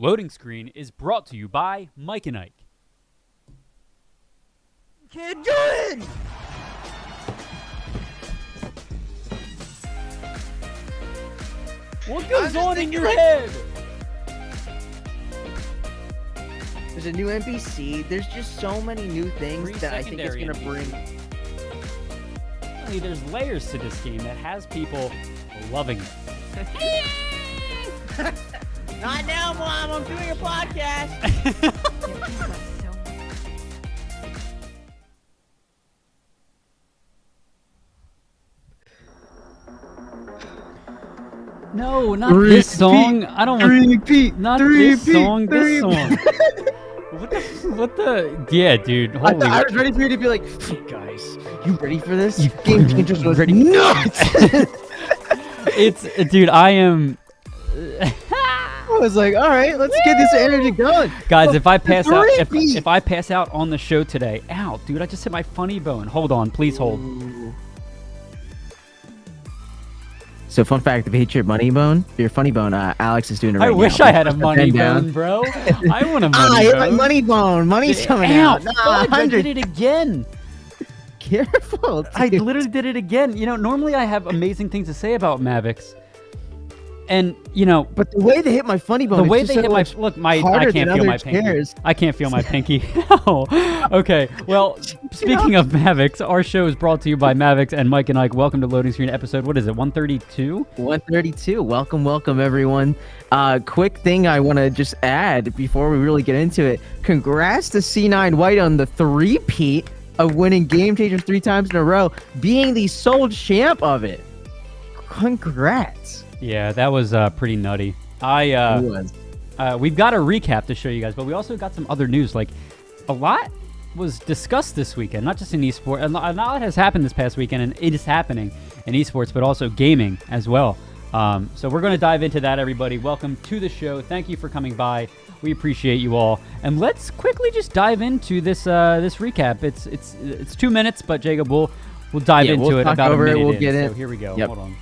Loading Screen is brought to you by Mike and Ike. Can't do it! What goes on in your head? There's a new NPC. There's just so many new things that I think it's going to bring. There's layers to this game that has people loving it. Not now, Mom. I'm doing a podcast. No, not this song. I don't want. Not this song. This song. What the? Yeah, dude. Holy. I was ready for you to be like, hey guys, you ready for this? You Game Changers was ready? nuts. It's, dude. I am. I was like, all right, let's get this energy going, guys. If I pass out, if I pass out on the show today, ow, dude, I just hit my funny bone. Hold on, please hold. Ooh. So, fun fact: if you hit your funny bone, Alex is doing it right now. I wish I had a money bone, bro. I want a money bone. I hit my money bone. Money's coming out. Nah, I did it again. Careful. Dude. I literally did it again. You know, normally I have amazing things to say about Mavics. And, you know, but the way they hit my funny bone, the way they hit my I can't feel my pinky. I can't feel my pinky. Okay. Well, speaking of Mavics, our show is brought to you by Mavics and Mike and Ike. Welcome to Loading Screen episode. What is it? 132. 132. Welcome, everyone. Quick thing I want to just add before we really get into it. Congrats to C9 White on the three-peat of winning Game Changers 3 times in a row, being the sole champ of it. Congrats. Yeah, that was pretty nutty. We've got a recap to show you guys, but we also got some other news. Like, a lot was discussed this weekend, not just in esports. A lot has happened this past weekend, and it is happening in esports, but also gaming as well. So we're going to dive into that, everybody. Welcome to the show. Thank you for coming by. We appreciate you all, and let's quickly just dive into this this recap. It's 2 minutes, but Jacob, we'll dive into it about a minute. We'll get in. So here we go. Yep. Hold on.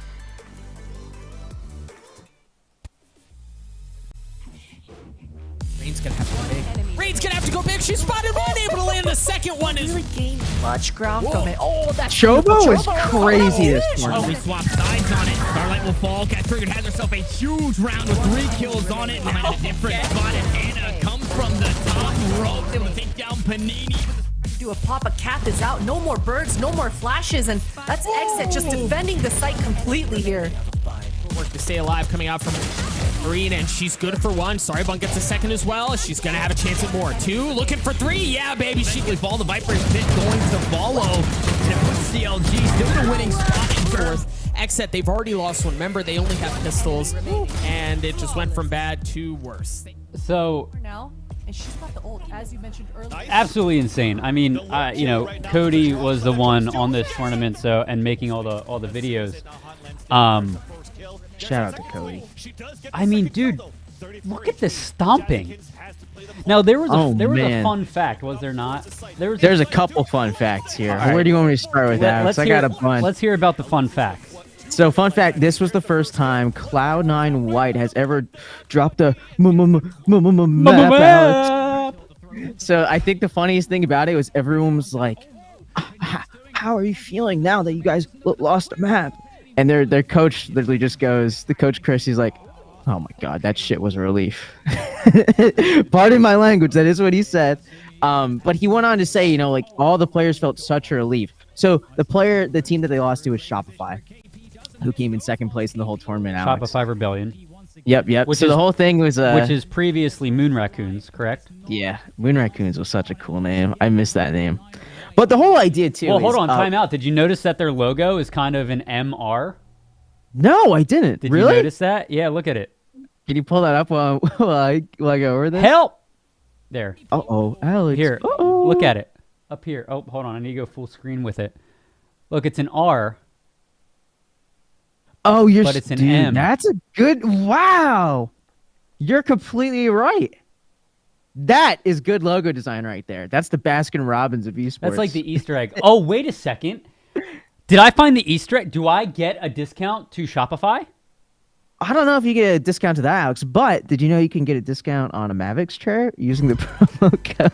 Rain's gonna have to go big. She spotted one, able to land the second one. Is really gained much ground from it. Oh, that's Chobo is crazy this Oh, morning. we swap sides on it. Starlight will fall. Cat Triggered has herself a huge round with 3 kills on it. And at a different spot, and Hannah comes from the top rope. Able to take down Panini. Do a pop. A Cap is out. No more birds, no more flashes, and that's Exit just defending the site completely here. Work to stay alive coming out from Green, and she's good for 1. Sorrybun gets a second as well. She's gonna have a chance at more. 2, looking for 3. Yeah, baby. She can ball the Viper's pit going to follow. And it puts CLG still in a winning spot in 4th. Exit, they've already lost one. Remember, they only have pistols, and it just went from bad to worse. So Now, and she's got the ult, as you mentioned earlier. absolutely insane. I mean, you know, Cody was the one on this tournament, so and making all the videos. Shout out to Cody. I mean, dude, look at this stomping. Now there was a fun fact, was there not? There's a couple fun facts here. Right. Where do you want me to start with that? Because I got a bunch. Let's hear about the fun facts. So, fun fact: this was the first time Cloud9 White has ever dropped a map, Alex. So, I think the funniest thing about it was everyone was like, "How are you feeling now that you guys lost a map?" And their coach literally just goes, the coach Chris, he's like, "Oh my god, that shit was a relief." Pardon my language, that is what he said. But he went on to say, you know, like all the players felt such a relief. So the team that they lost to was Shopify, who came in 2nd place in the whole tournament. Alex. Shopify Rebellion. Yep. So the whole thing was which is previously Moon Raccoons, correct? Yeah, Moon Raccoons was such a cool name. I miss that name. But the whole idea too. Well, hold on, time out. Did you notice that their logo is kind of an MR? No, I didn't. Did really? you notice that? Yeah, look at it. Can you pull that up while I go over this? Help! There. Uh-oh, Alex. Here, Uh-oh. look at it. Up here. Oh, hold on. I need to go full screen with it. Look, it's an R. Oh, but it's an M. That's a good. Wow, you're completely right. That is good logo design right there. That's the Baskin Robbins of esports. That's like the Easter egg. Oh, wait a second. Did I find the Easter egg? Do I get a discount to Shopify? I don't know if you get a discount to that, Alex, but did you know you can get a discount on a Mavics chair using the promo code?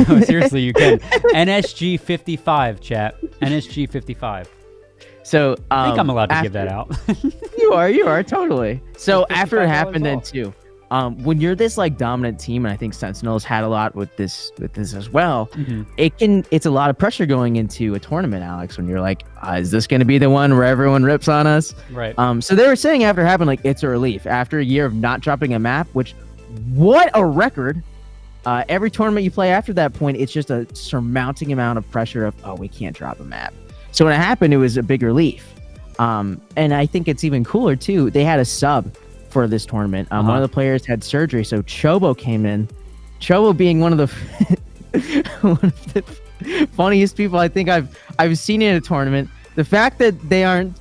No, seriously, you can. NSG55, chat. NSG55. So I think I'm allowed to give that out. You are totally. So It's after it happened, then off. too, when you're this like dominant team, and I think Sentinels had a lot with this as well. It's a lot of pressure going into a tournament, Alex. When you're like, is this going to be the one where everyone rips on us? Right. So they were saying after it happened, like it's a relief after a year of not dropping a map. Which, what a record! Every tournament you play after that point, it's just a surmounting amount of pressure of we can't drop a map. So when it happened, it was a big relief. And I think it's even cooler too. They had a sub for this tournament. One of the players had surgery, so Chobo came in. Chobo being one of the funniest people I think I've seen in a tournament. The fact that they aren't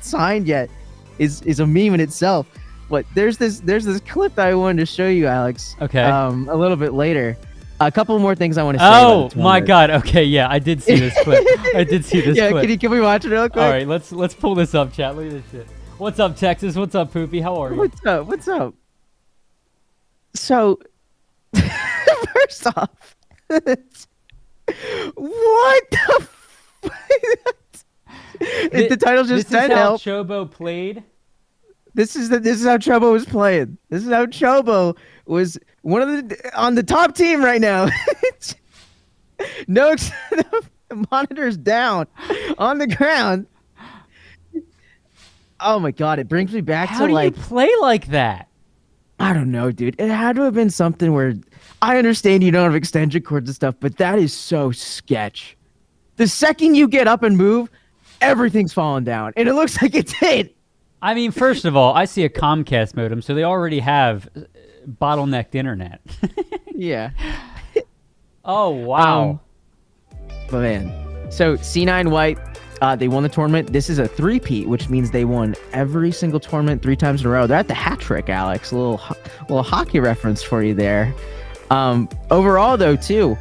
signed yet is a meme in itself. But there's this clip that I wanted to show you, Alex. Okay. A little bit later. A couple more things I want to say. Oh my God. Okay, yeah, I did see this clip. I did see this yeah, clip. can we watch it real quick? All right, let's pull this up, chat. Look at this shit. What's up, Texas? What's up, Poopy? How are you? What's up? So, first off, what the? The title just said help. This is how Chobo played. This is how Chobo was playing. This is how Chobo was on the top team right now. No monitors down on the ground. Oh my God, it brings me back How to do like you play like that? I don't know, dude. It had to have been something where I understand you don't have extension cords and stuff, but that is so sketch. The second you get up and move, everything's falling down, and it looks like it did. I mean, first of all, I see a Comcast modem, so they already have bottlenecked internet. Yeah. Oh, wow. But man, so C9 White, they won the tournament. This is a three-peat, which means they won every single tournament 3 times in a row. They're at the hat trick, Alex. A little hockey reference for you there. Overall, though, too,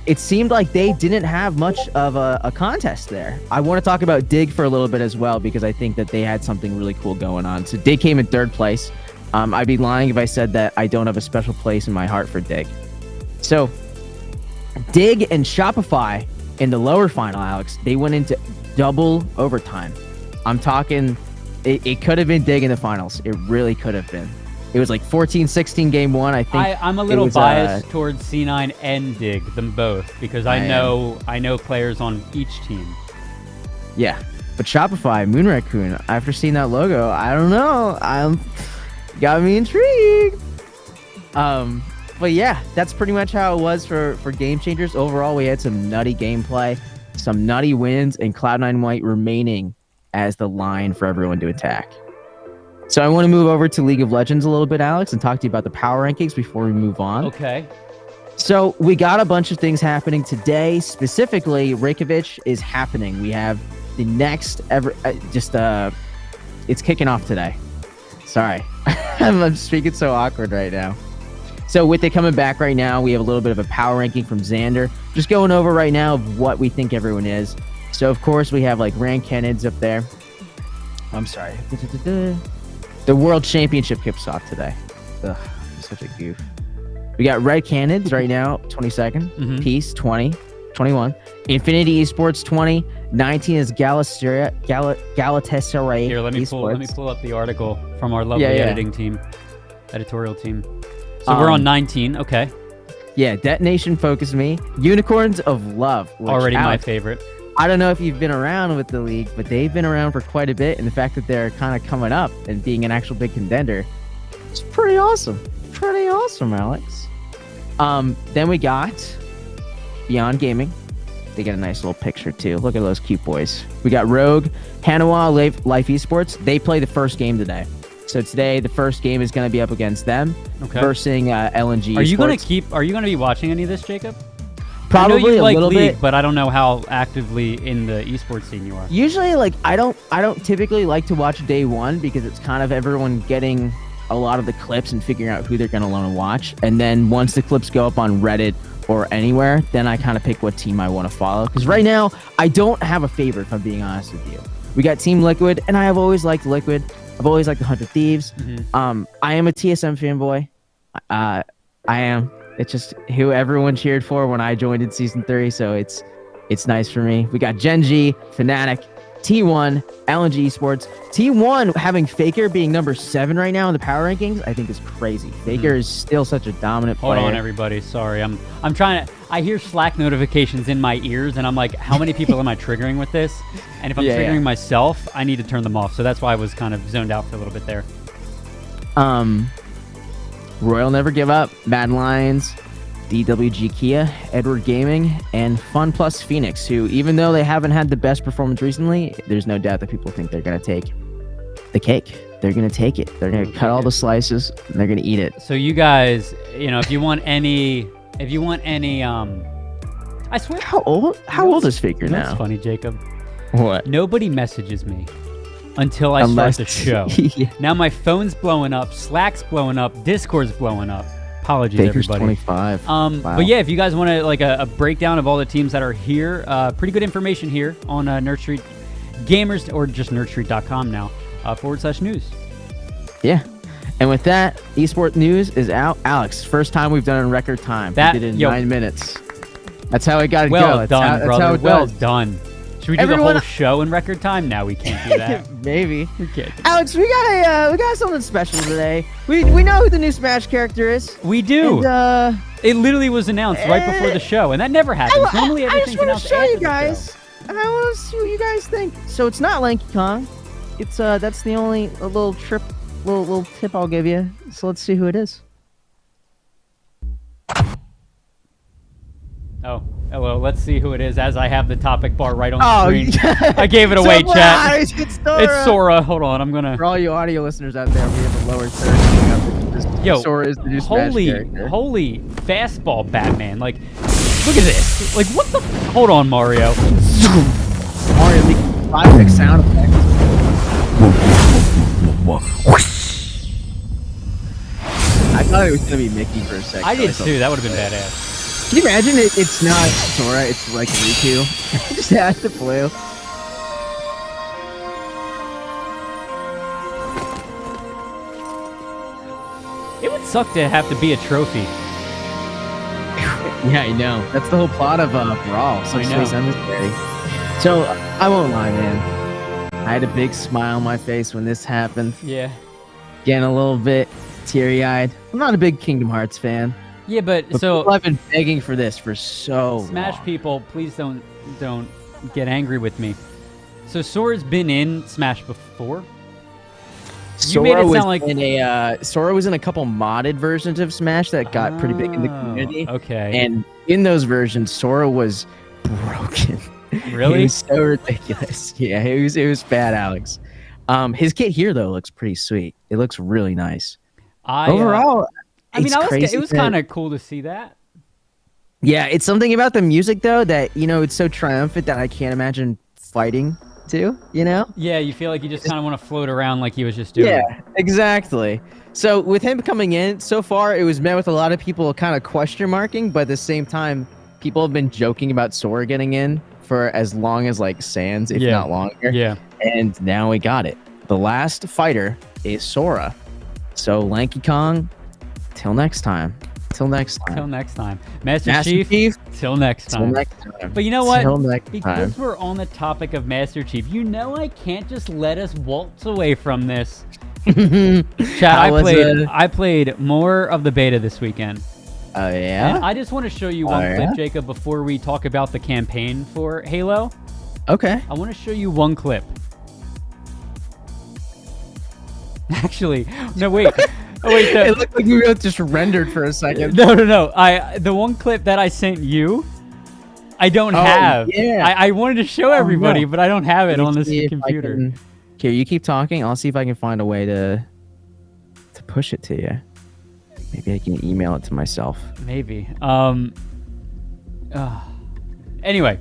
it seemed like they didn't have much of a contest there. I want to talk about Dig for a little bit as well, because I think that they had something really cool going on. So Dig came in 3rd place. I'd be lying if I said that I don't have a special place in my heart for Dig. So Dig and Shopify in the lower final, Alex, they went into double overtime. I'm talking, it could have been Dig in the finals. It really could have been. It was like 14-16 game 1, I think. I'm a little biased towards C9 and Dig, them both, because I know players on each team. Yeah, but Shopify, Moon Raccoon, after seeing that logo, I don't know. Got me intrigued. But yeah, that's pretty much how it was for Game Changers. Overall, we had some nutty gameplay, some nutty wins, and Cloud9 White remaining as the line for everyone to attack. So I want to move over to League of Legends a little bit, Alex, and talk to you about the power rankings before we move on. Okay. So we got a bunch of things happening today. Specifically, Reykjavik is happening. We have the next ever, it's kicking off today. Sorry. I'm speaking so awkward right now. So with it coming back right now, we have a little bit of a power ranking from Xander. Just going over right now of what we think everyone is. So of course we have like Rand Kenned's up there. I'm sorry. The World Championship kicks off today. Ugh, I'm such a goof. We got Red Canids right now, 22nd. Peace, 20. 21. Infinity Esports, 20. 19 is Galatasaray. Here, let me pull up the article from our lovely editorial team. So we're on 19. Okay. Yeah, Detonation Focus Me. Unicorns of Love. Already my favorite. I don't know if you've been around with the league, but they've been around for quite a bit, and the fact that they're kind of coming up and being an actual big contender, it's pretty awesome. Pretty awesome, Alex. Then we got Beyond Gaming. They get a nice little picture too. Look at those cute boys. We got Rogue, Hanawa, Life Esports. They play the first game today. So today, the first game is going to be up against them versus LNG. Are you going to be watching any of this, Jacob? Probably I know you a like little League, bit, but I don't know how actively in the esports scene you are. Usually, like I don't typically like to watch day one because it's kind of everyone getting a lot of the clips and figuring out who they're going to want to watch. And then once the clips go up on Reddit or anywhere, then I kind of pick what team I want to follow. Because right now, I don't have a favorite, if I'm being honest with you. We got Team Liquid, and I have always liked Liquid. I've always liked the 100 Thieves. I am a TSM fanboy. I am. It's just who everyone cheered for when I joined in season 3, so it's nice for me. We got Genji, Fnatic, T1, LNG Esports. T1 having Faker being number 7 right now in the power rankings, I think is crazy. Faker is still such a dominant player. Hold on, everybody. Sorry, I'm trying to. I hear Slack notifications in my ears, and I'm like, how many people am I triggering with this? And if I'm triggering myself, I need to turn them off. So that's why I was kind of zoned out for a little bit there. Royal Never Give Up, Mad Lions, DWG Kia, Edward Gaming, and Fun Plus Phoenix, who, even though they haven't had the best performance recently, there's no doubt that people think they're going to take the cake. They're going to take it. They're going to cut all the slices, and they're going to eat it. So you guys, if you want any, I swear. How old is Faker now? That's funny, Jacob. What? Nobody messages me until I start the show. Now my phone's blowing up, Slack's blowing up, Discord's blowing up. Apologies, Faker's everybody. 25. Wow. But yeah, if you guys want to like a breakdown of all the teams that are here, pretty good information here on Nerd Street Gamers, or just nerdstreet.com now, /news. Yeah. And with that, eSport news is out. Alex, first time we've done it in record time. We did it in 9 minutes. That's how it got to go. Well done, brother. Well does. done. Should we do the whole show in record time? No, we can't do that. Maybe. We can't. Alex, we got something special today. We know who the new Smash character is. We do. And, it literally was announced right before the show, and that never happens. Normally everything's announced after the show. I just want to show you guys. I want to see what you guys think. So it's not Lanky Kong. It's that's the only little tip I'll give you. So let's see who it is. Oh, hello. Let's see who it is, as I have the topic bar right on the screen. I gave it away, chat. It's Sora. Hold on, I'm gonna. For all you audio listeners out there, we have a lower third. Yo, Sora is the new Smash character. Holy fastball, Batman! Like, look at this. Like, what the? Hold on, Mario. Mario making 5 sound effects. I thought it was gonna be Mickey for a second. I did too. That would have been badass. Can you imagine it's not Sora, it's like Riku? Just has the blue. It would suck to have to be a trophy. Yeah, I know. That's the whole plot of Brawl. So unnecessary. So I won't lie, man. I had a big smile on my face when this happened. Yeah. Getting a little bit teary-eyed. I'm not a big Kingdom Hearts fan. Yeah, but so people have been begging for this for so Smash long. people, please don't get angry with me. So Sora's been in Smash before. Sora was in a couple modded versions of Smash that got pretty big in the community. Okay. And in those versions, Sora was broken. Really? It was so ridiculous. Yeah, it was bad, Alex. His kit here though looks pretty sweet. It looks really nice. Overall, it was kind of cool to see that. Yeah, it's something about the music though that it's so triumphant that I can't imagine fighting to. Yeah, you feel like you just kind of want to float around like he was just doing. Yeah, exactly. So with him coming in, so far it was met with a lot of people kind of question marking, but at the same time, people have been joking about Sora getting in for as long as like Sans, if not longer. Yeah. And now we got it. The last fighter is Sora. So Lanky Kong, till next time. Master Chief, till next time. But you know what? Because we're on the topic of Master Chief, I can't just let us waltz away from this. Chat, I played more of the beta this weekend. Oh, yeah? And I just want to show you one clip, Jacob, before we talk about the campaign for Halo. Okay. I want to show you one clip. Actually, no, wait. Oh, wait, it looked like we were just rendered for a second. No. The one clip that I sent you, I don't have. Yeah. I wanted to show everybody, but I don't have it on this computer. Here, you keep talking. I'll see if I can find a way to push it to you. Maybe I can email it to myself. Maybe. Anyway,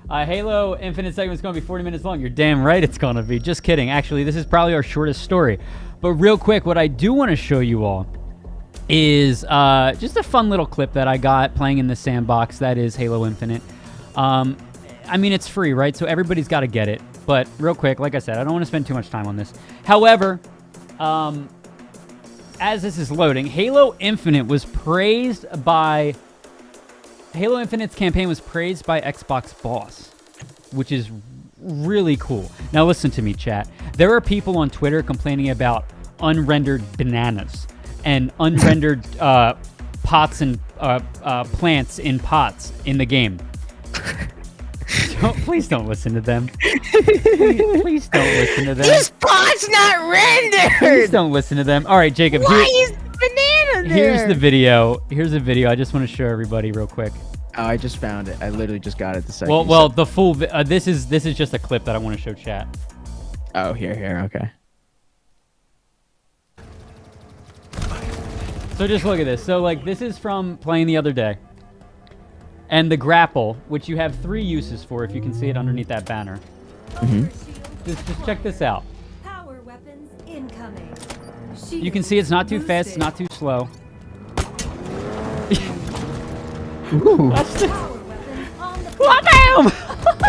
Halo Infinite segment's going to be 40 minutes long. You're damn right it's going to be. Just kidding. Actually, this is probably our shortest story. But real quick, what I do want to show you all is just a fun little clip that I got playing in the sandbox that is Halo Infinite. I mean, it's free, right? So everybody's got to get it. but real quick, like I said, I don't want to spend too much time on this. However, as this is loading, Halo Infinite's campaign was praised by Xbox Boss, which is really cool. Now listen to me, chat. There are people on Twitter complaining about unrendered bananas and unrendered pots and plants in pots in the game. Please don't listen to them. Please don't listen to them. This pot's not rendered. Please don't listen to them. All right, Jacob. Why is banana there? Here's the video. Here's a video. I just want to show everybody real quick. Oh, I just found it. I literally just got it the second. Well, the full. This is just a clip that I want to show chat. Oh, here. Okay. So just look at this. So like this is from playing the other day. And the grapple, which you have 3 uses for, if you can see it underneath that banner. Just check this out. Power weapons incoming. You can see it's not too fast, it's not too slow. That's the... Power weapons on the Bam!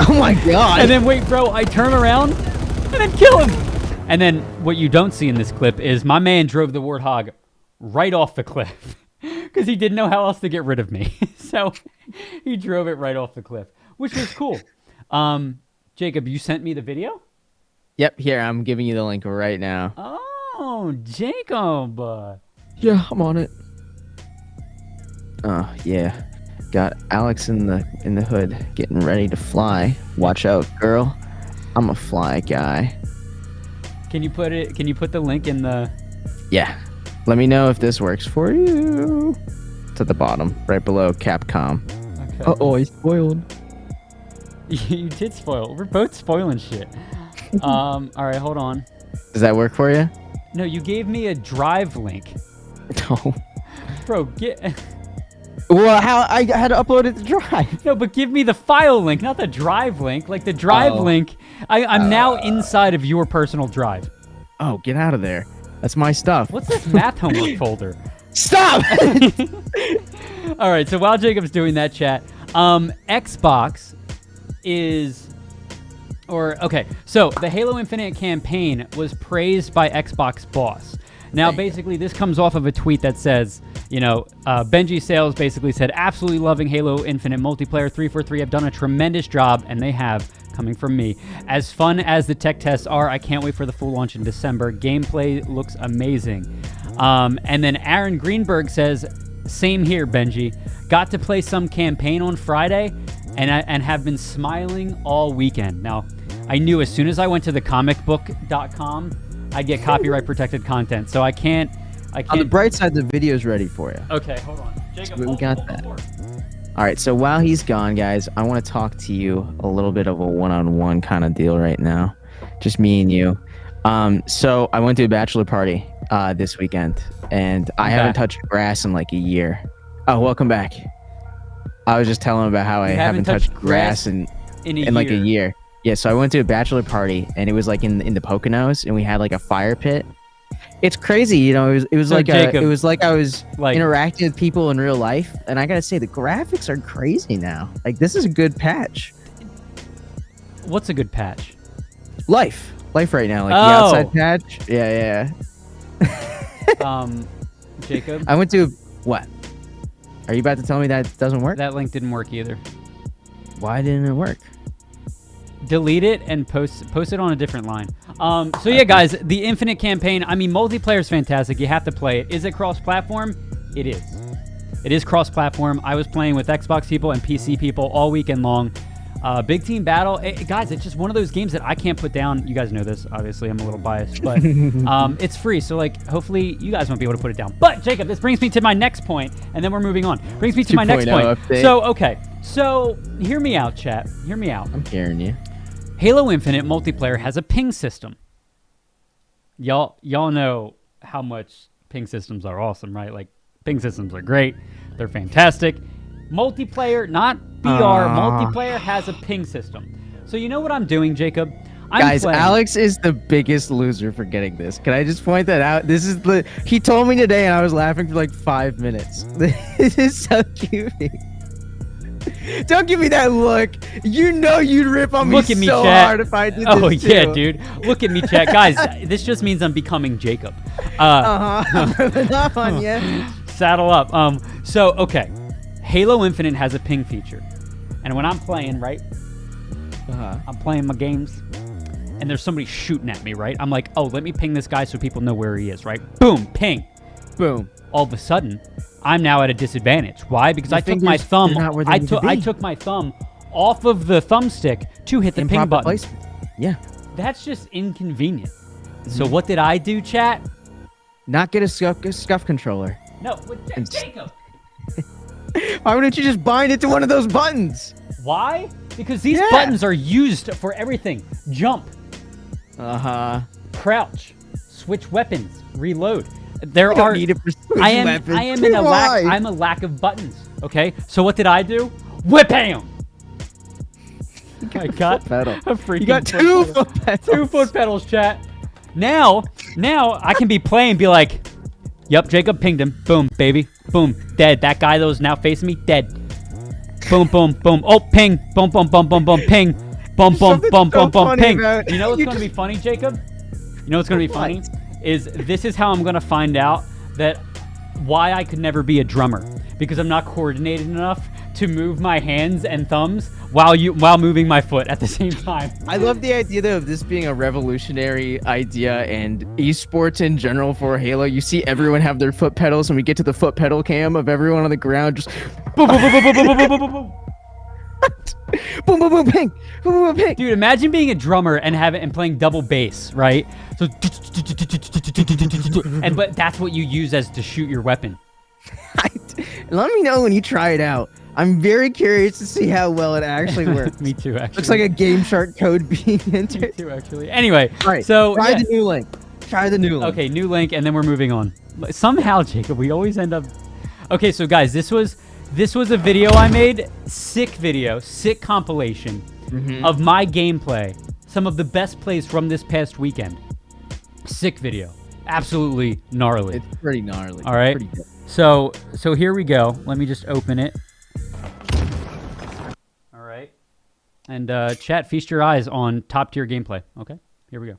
Oh my god. And then wait, bro, I turn around and then kill him. And then what you don't see in this clip is my man drove the Warthog right off the cliff. Because he didn't know how else to get rid of me. So he drove it right off the cliff, which was cool. Jacob, you sent me the video? Yep, here, I'm giving you the link right now. Oh, Jacob. Yeah, I'm on it. Oh, yeah. Got Alex in the hood getting ready to fly. Watch out, girl. I'm a fly guy. Can you put the link in the... Yeah. Let me know if this works for you. It's at the bottom, right below Capcom. Okay. Uh-oh, I spoiled. You did spoil. We're both spoiling shit. All right, hold on. Does that work for you? No, you gave me a drive link. No. Bro, get... Well, how I had to upload it to Drive. No, but give me the file link, not the drive link. Like the drive link, I'm now inside of your personal drive. Oh, get out of there. That's my stuff. What's this math homework folder? Stop! All right, so while Jacob's doing that, chat, Xbox is... Okay, so the Halo Infinite campaign was praised by Xbox Boss. Now, basically, this comes off of a tweet that says, Benji Sales basically said, absolutely loving Halo Infinite multiplayer. 343 have done a tremendous job, and they have, coming from me. As fun as the tech tests are, I can't wait for the full launch in December. Gameplay looks amazing. And then Aaron Greenberg says, same here, Benji. Got to play some campaign on Friday, and have been smiling all weekend. Now, I knew as soon as I went to thecomicbook.com, I'd get copyright protected content, so I can't. On the bright side, the video's ready for you. Okay, hold on. Jacob, we got that. All right, so while he's gone, guys, I want to talk to you a little bit of a one-on-one kind of deal right now. Just me and you. So I went to a bachelor party this weekend, and I haven't touched grass in like a year. Oh, welcome back. I was just telling him about how I haven't touched grass in like a year. Yeah, so I went to a bachelor party, and it was like in the Poconos, and we had like a fire pit. It's crazy, it was so like Jacob, it was like I was like, interacting with people in real life, and I gotta say the graphics are crazy now. Like this is a good patch. What's a good patch? Life right now, like the outside patch. Yeah. Jacob. I went to what? Are you about to tell me that doesn't work? That link didn't work either. Why didn't it work? Delete it and post it on a different line. So yeah, guys, the Infinite campaign, I mean, multiplayer is fantastic. You have to play it. Is it cross-platform? It is. It is cross-platform. I was playing with Xbox people and PC people all weekend long. Big team battle. Guys, it's just one of those games that I can't put down. You guys know this. Obviously, I'm a little biased, but it's free. So, like, hopefully you guys won't be able to put it down. But, Jacob, this brings me to my next point, and then we're moving on. Brings me to my next point. Update. So, okay. So, hear me out, chat. Hear me out. I'm hearing you. Halo Infinite multiplayer has a ping system. Y'all know how much ping systems are awesome, right? Like, ping systems are great. They're fantastic. Multiplayer, not BR, multiplayer has a ping system. So you know what I'm doing, Jacob? Guys, Alex is the biggest loser for getting this. Can I just point that out? This is he told me today and I was laughing for like 5 minutes. This is so cute. Don't give me that look. You know you'd rip on me Look at me, so chat. hard if I did Oh this yeah, too. dude. Look at me, chat. Guys, this just means I'm becoming Jacob. I'm ripping off on you. Saddle up. So okay, Halo Infinite has a ping feature, and when I'm playing, right, I'm playing my games, and there's somebody shooting at me, right? I'm like, oh, let me ping this guy so people know where he is, right? Boom, ping, Boom. all of a sudden, I'm now at a disadvantage. Why? Because Your I took my fingers, thumb. they're not where they I need to took I be. took my thumb off of the thumbstick to hit the ping Improper button. placement. Yeah. That's just inconvenient. So Mm-hmm. what did I do, chat? Not get a scuff controller. No, Jacob. Why wouldn't you just bind it to one of those buttons? Why? Because these Yeah. buttons are used for everything. Jump, crouch, switch weapons, reload. There You don't are. need it for switch I am. weapons. I am in a lack. Why? I'm a lack of buttons. Okay. So what did I do? Whip him. I got pedal. a freaking. You got foot two pedal. foot pedals. 2 foot pedals, chat. Now I can be playing, be like, yep, Jacob pinged him. Boom, baby. Boom, dead. That guy that was now facing me, dead. Boom, boom, boom. Oh, ping. Boom, boom, boom, boom, boom. Ping. Boom, boom, Something boom, so boom, boom. funny Ping. about- You know what's you going to be just- funny, Jacob? You know what's going to be funny? Is this is how I'm going to find out that why I could never be a drummer. Because I'm not coordinated enough to move my hands and thumbs while moving my foot at the same time. I love the idea though of this being a revolutionary idea and esports in general for Halo. You see everyone have their foot pedals, and we get to the foot pedal cam of everyone on the ground just Boom, boom, boom, boom, boom, boom, boom, boom, boom, boom. boom, boom, boom, ping, boom, boom, boom, ping. Dude, imagine being a drummer and playing double bass, right? So but that's what you use as to shoot your weapon. Let me know when you try it out. I'm very curious to see how well it actually works. Me too, actually. Looks like a Game Shark code being Me entered. too, actually. Anyway, All right, so try yeah. the new link. Try the new link. Okay, new link, and then we're moving on. Somehow, Jacob, we always end up. Okay, so guys, this was a video I made. Sick video, sick compilation of my gameplay. Some of the best plays from this past weekend. Sick video, absolutely gnarly. It's pretty gnarly. All right. Pretty good. So here we go. Let me just open it. All right. And chat, feast your eyes on top tier gameplay. Okay, here we go.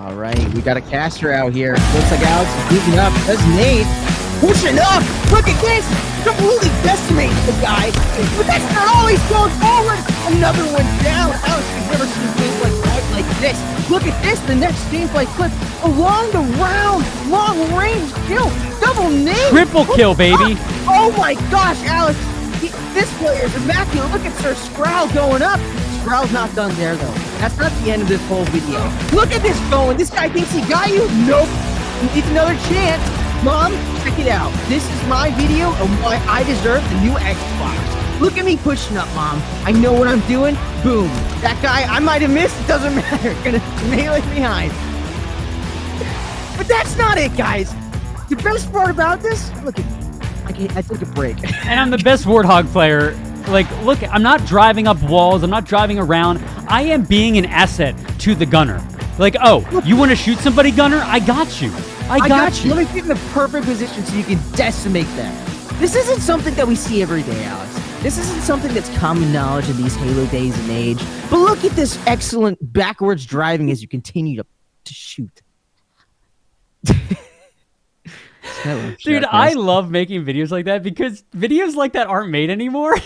All right, we got a caster out here. Looks like Alex is beating up. That's Nate. Pushing up. Look at this. Completely decimates the guy. But that's not all. He's going forward. Another one down. Alex has never seen gameplay quite like this. Look at this. The next gameplay clip along the round. Long range kill. Double nade. Triple kill, baby. Oh my gosh, Alex. This player is immaculate. Look at Sir Sproul going up. Sproul's not done there, though. That's not the end of this whole video. Look at this going. This guy thinks he got you. Nope. He needs another chance. Mom, check it out. This is my video of why I deserve the new Xbox. Look at me pushing up, Mom. I know what I'm doing. Boom. That guy, I might have missed. It doesn't matter. Gonna melee behind. But that's not it, guys. The best part about this, look at me. I took a break. And I'm the best Warthog player. Like, look, I'm not driving up walls. I'm not driving around. I am being an asset to the gunner. Like, oh, you want to shoot somebody, gunner? I got you. I got you. Let me get in the perfect position so you can decimate them. This isn't something that we see every day, Alex. This isn't something that's common knowledge in these Halo days and age. But look at this excellent backwards driving as you continue to shoot. Dude, I love making videos like that because videos like that aren't made anymore.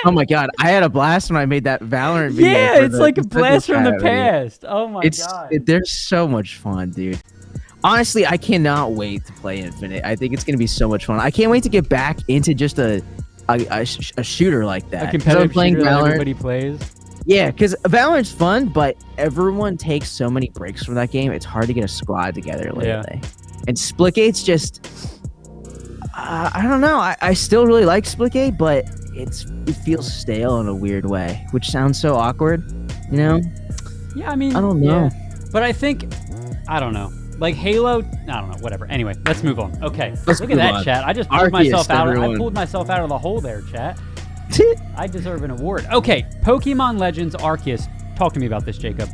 Oh my god, I had a blast when I made that Valorant video. Yeah, for it's the like a Pacific blast from the Academy. past. Oh my god. They're so much fun, dude. Honestly, I cannot wait to play Infinite. I think it's going to be so much fun. I can't wait to get back into just a shooter like that. A 'Cause competitive I'm playing shooter that Valorant. everybody plays. Yeah, because Valorant's fun, but everyone takes so many breaks from that game. It's hard to get a squad together lately. And Splitgate's just... I don't know. I still really like Splitgate, but it feels stale in a weird way, which sounds so awkward, you know? Yeah, I mean, I don't know. yeah. But I think, I don't know. Like Halo, I don't know, whatever. Anyway, let's move on. Okay, Let's look move at that, on. chat. I just pulled Arceus, myself out. I everyone. pulled myself out of the hole there, chat. I deserve an award. Okay, Pokemon Legends Arceus. Talk to me about this, Jacob.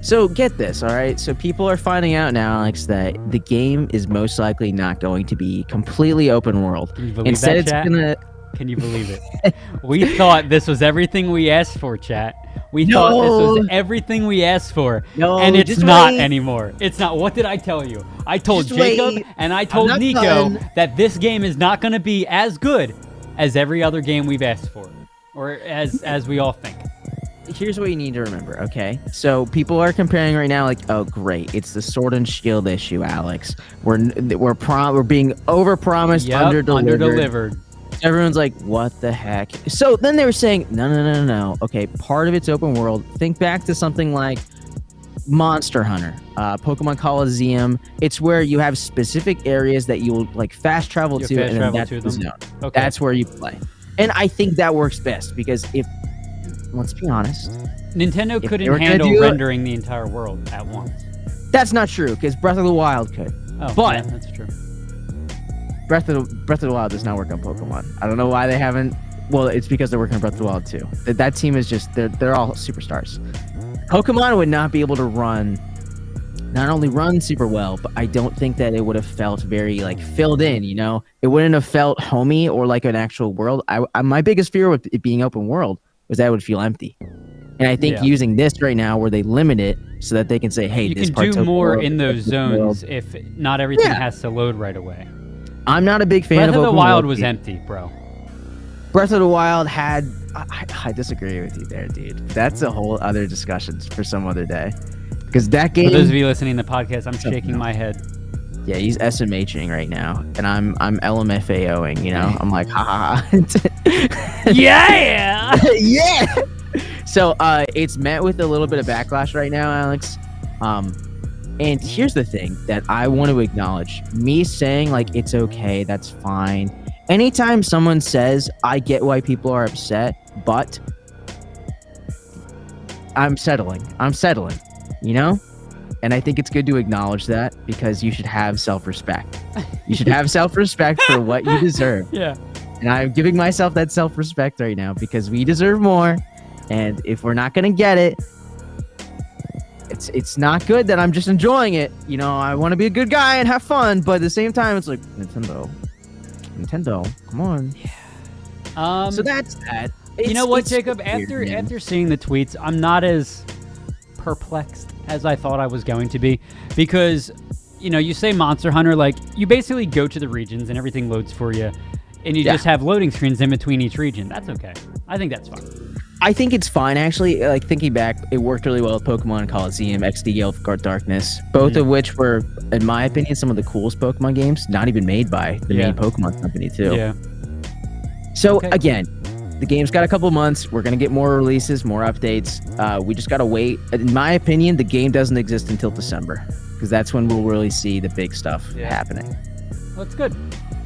So get this, all right? So people are finding out now, Alex, that the game is most likely not going to be completely open world. Can you believe Instead, that, it's chat? gonna. Can you believe it? We thought this was everything we asked for, chat. We No. thought this was everything we asked for, No, and it's just not wait. anymore. It's not. What did I tell you? I told Just Jacob wait. and I told not Nico done. that this game is not going to be as good as every other game we've asked for, or as we all think. Here's what you need to remember, okay? So people are comparing right now, like, oh great, it's the Sword and Shield issue, Alex. We're being overpromised, Yep, underdelivered. Everyone's like, what the heck? So then they were saying, no. Okay, part of it's open world. Think back to something like Monster Hunter, Pokemon Coliseum. It's where you have specific areas that you'll like fast travel You'll to, fast and then travel that's to the them? zone. Okay. That's where you play. And I think that works best because let's be honest, Nintendo If they couldn't were gonna handle do it- rendering the entire world at once. that's not true because Breath of the Wild could. Oh, But- yeah, that's true. Breath of the Wild does not work on Pokemon. I don't know why they haven't. Well, it's because they're working on Breath of the Wild too. That team is just they're all superstars. Pokemon would not be able to not only run super well, but I don't think that it would have felt very like filled in. You know, it wouldn't have felt homey or like an actual world. My biggest fear with it being open world was that it would feel empty. And I think Yeah. using this right now, where they limit it so that they can say, "Hey, You this can part's do open more world, in those this part's open world." zones if not everything Yeah. has to load right away. I'm not a big fan Breath of of the open Wild world was games. empty, bro. Breath of the Wild had. I disagree with you there, dude. That's a whole other discussion for some other day. Because that For those of game, you listening to the podcast, I'm shaking else. my head. yeah, he's SMHing right now, and I'm LMFAOing. You know, I'm like, ha ha ha. Yeah! Yeah. So it's met with a little bit of backlash right now, Alex. And here's the thing that I want to acknowledge. Me saying like it's okay, that's fine. Anytime someone says I get why people are upset, but I'm settling, you know? And I think it's good to acknowledge that because you should have self-respect. You should have self-respect for what you deserve. Yeah. And I'm giving myself that self-respect right now because we deserve more. And if we're not going to get it, it's not good that I'm just enjoying it. You know, I want to be a good guy and have fun, but at the same time, it's like, Nintendo, come on. So that's that. You know what, It's Jacob? weird, man. After seeing the tweets, I'm not as perplexed as I thought I was going to be because, you know, you say Monster Hunter, like you basically go to the regions and everything loads for you, and you Yeah. just have loading screens in between each region. That's okay. I think that's fine. I think it's fine, actually. Like, thinking back, it worked really well with Pokemon Coliseum, XD Gale Guard Darkness, both of which were, in my opinion, some of the coolest Pokemon games, not even made by the Yeah. main Pokemon company, too. Yeah. So, Okay. again, the game's got a couple months. We're going to get more releases, more updates. We just got to wait. In my opinion, the game doesn't exist until December, because that's when we'll really see the big stuff happening. Well, that's good.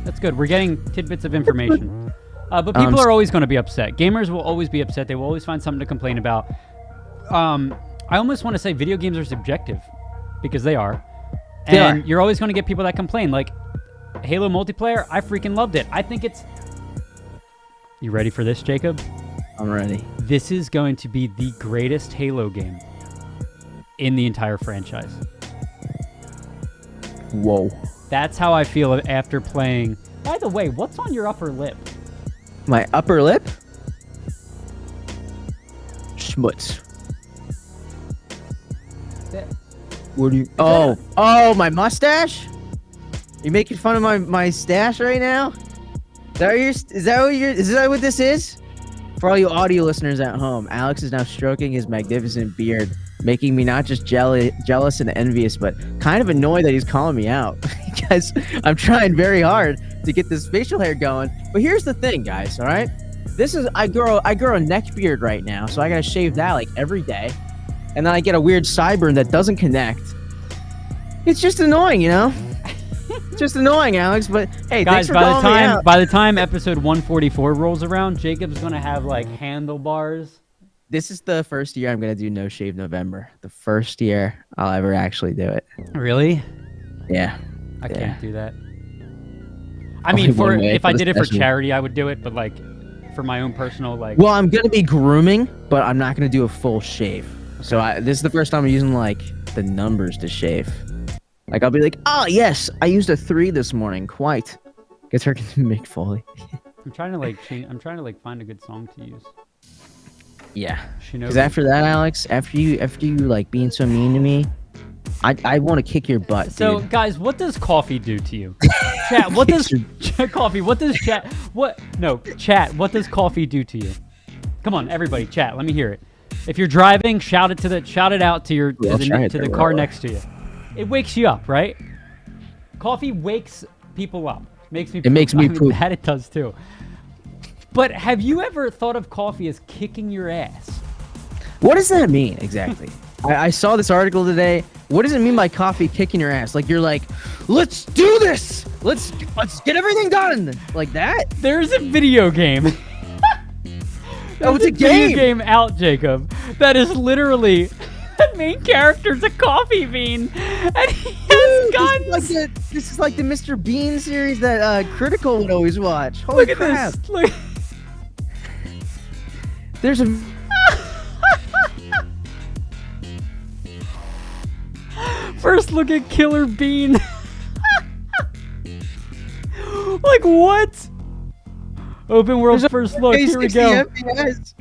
That's good. We're getting tidbits of information. But people are always going to be upset. Gamers will always be upset. They will always find something to complain about. I almost want to say video games are subjective because they are. They And are. you're always going to get people that complain. Like Halo multiplayer, I freaking loved it. I think it's... You ready for this, Jacob? I'm ready. This is going to be the greatest Halo game in the entire franchise. Whoa. That's how I feel after playing... By the way, what's on your upper lip? My upper lip? Schmutz. What do you... Oh, my mustache? You making fun of my stash right now? Is that what this is? For all you audio listeners at home, Alex is now stroking his magnificent beard, making me not just jealous and envious, but kind of annoyed that he's calling me out because I'm trying very hard to get this facial hair going. But here's the thing, guys. All right, I grow a neck beard right now, so I gotta shave that like every day, and then I get a weird sideburn that doesn't connect. It's just annoying, you know. Just annoying, Alex. But hey, Guys, thanks for calling me out. by the time episode 144 rolls around, Jacob's gonna have like handlebars. This is the first year I'm gonna do No Shave November. The first year I'll ever actually do it. Really? Yeah. I Yeah. can't do that. I Only mean, one way if I for the did it for special. charity, I would do it. But like, for my own personal like. Well, I'm gonna be grooming, but I'm not gonna do a full shave. So this is the first time I'm using like the numbers to shave. Like I'll be like, oh yes, I used a 3 this morning. Quite. Gets her to Mick Foley. I'm trying to like change. I'm trying to like find a good song to use. Yeah. Shinobi. Because after that, Alex, after you like being so mean to me, I want to kick your butt. So dude. guys, what does coffee do to you? Chat. What does coffee? What does chat? What? No, chat. What does coffee do to you? Come on, everybody, chat. Let me hear it. If you're driving, shout it out to your to the car next to you. It wakes you up, right? Coffee wakes people up. Makes me. It makes me poop. That it does too. But have you ever thought of coffee as kicking your ass? What does that mean exactly? I saw this article today. What does it mean by coffee kicking your ass? Like you're like, let's do this. Let's get everything done. Like that? There's a video game. Oh, it's a video game. game out, Jacob. That is literally the main character's a coffee bean, and he has guns. This is like the Mr. Bean series that Critical would always watch. Holy Look crap! at this. Look. There's a. First look at Killer Bean. Like what? Open world first look. Here we go. FPS.